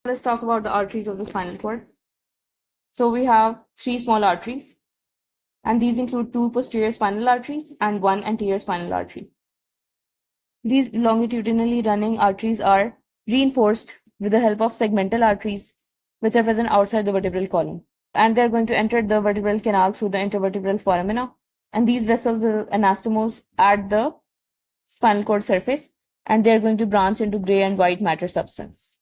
Let's talk about the arteries of the spinal cord. So we have three small arteries, and these include two posterior spinal arteries and one anterior spinal artery. These longitudinally running arteries are reinforced with the help of segmental arteries, which are present outside the vertebral column. And they're going to enter the vertebral canal through the intervertebral foramina. And these vessels will anastomose at the spinal cord surface, and they're going to branch into gray and white matter substance.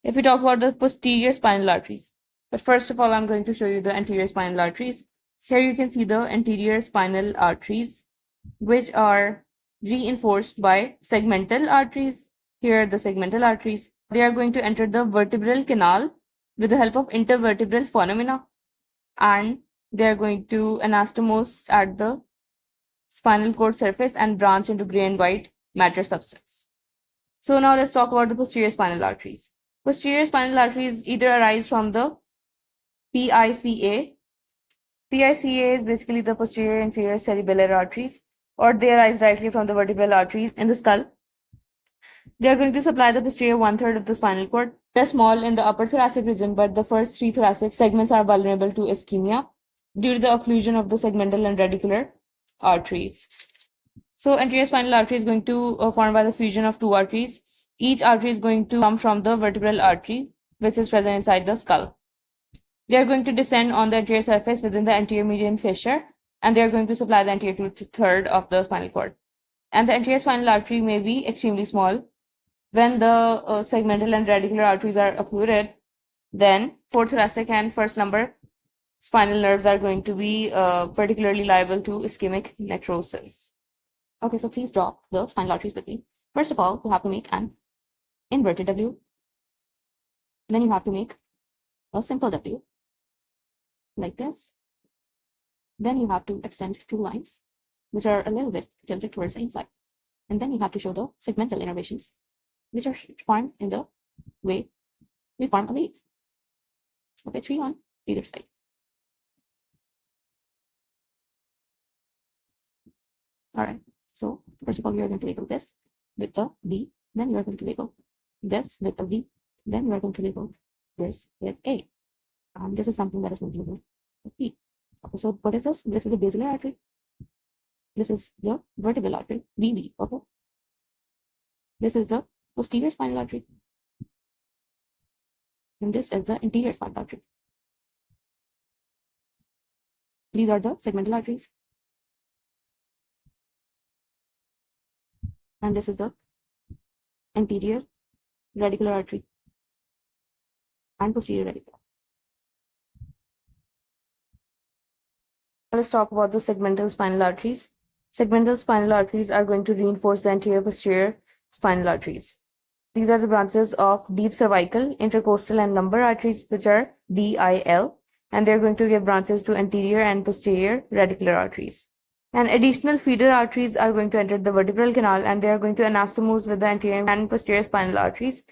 If we talk about the posterior spinal arteries, but first of all, I'm going to show you the anterior spinal arteries. Here you can see the anterior spinal arteries, which are reinforced by segmental arteries. Here are the segmental arteries. They are going to enter the vertebral canal with the help of intervertebral foramina, and they are going to anastomose at the spinal cord surface and branch into gray and white matter substance. So now let's talk about the posterior spinal arteries. Posterior spinal arteries either arise from the PICA. PICA is basically the posterior inferior cerebellar arteries, or they arise directly from the vertebral arteries in the skull. They are going to supply the posterior 1/3 of the spinal cord. They're small in the upper thoracic region, but the first three thoracic segments are vulnerable to ischemia due to the occlusion of the segmental and radicular arteries. So anterior spinal artery is going to form by the fusion of two arteries. Each artery is going to come from the vertebral artery, which is present inside the skull. They are going to descend on the anterior surface within the anterior median fissure, and they are going to supply the anterior third of the spinal cord. And the anterior spinal artery may be extremely small. When the segmental and radicular arteries are occluded, then fourth thoracic and first lumbar spinal nerves are going to be particularly liable to ischemic necrosis. Okay, so please draw the spinal arteries with me. First of all, you have to make an inverted W. Then you have to make a simple W, like this. Then you have to extend two lines, which are a little bit tilted towards the inside. And then you have to show the segmental innervations, which are formed in the way we form a leaf. Okay, 3 on either side. All right, so first of all, we are going to label this with a B, then we are going to label this with a V, then we are going to label this with A. And this is something that is going to label with P. Okay, so what is this? This is the basilar artery. This is the vertebral artery, VB. Okay. This is the posterior spinal artery. And this is the anterior spinal artery. These are the segmental arteries. And this is the anterior radicular artery and posterior radicular. Let's talk about the segmental spinal arteries. Segmental spinal arteries are going to reinforce the anterior posterior spinal arteries. These are the branches of deep cervical, intercostal, and lumbar arteries, which are DIL, and they're going to give branches to anterior and posterior radicular arteries. And additional feeder arteries are going to enter the vertebral canal, and they are going to anastomose with the anterior and posterior spinal arteries.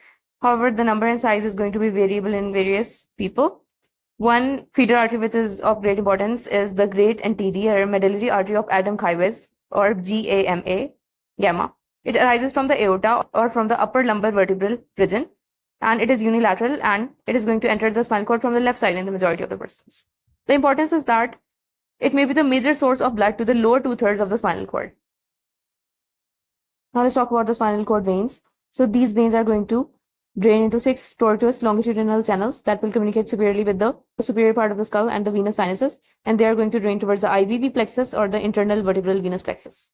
However, the number and size is going to be variable in various people. One feeder artery which is of great importance is the great anterior medullary artery of Adam Kaiwes, or GAMA, gamma. It arises from the aorta or from the upper lumbar vertebral region, and it is unilateral, and it is going to enter the spinal cord from the left side in the majority of the persons. The importance is that it may be the major source of blood to the lower 2/3 of the spinal cord. Now let's talk about the spinal cord veins. So these veins are going to drain into 6 tortuous longitudinal channels that will communicate superiorly with the superior part of the skull and the venous sinuses, and they are going to drain towards the IVV plexus or the internal vertebral venous plexus.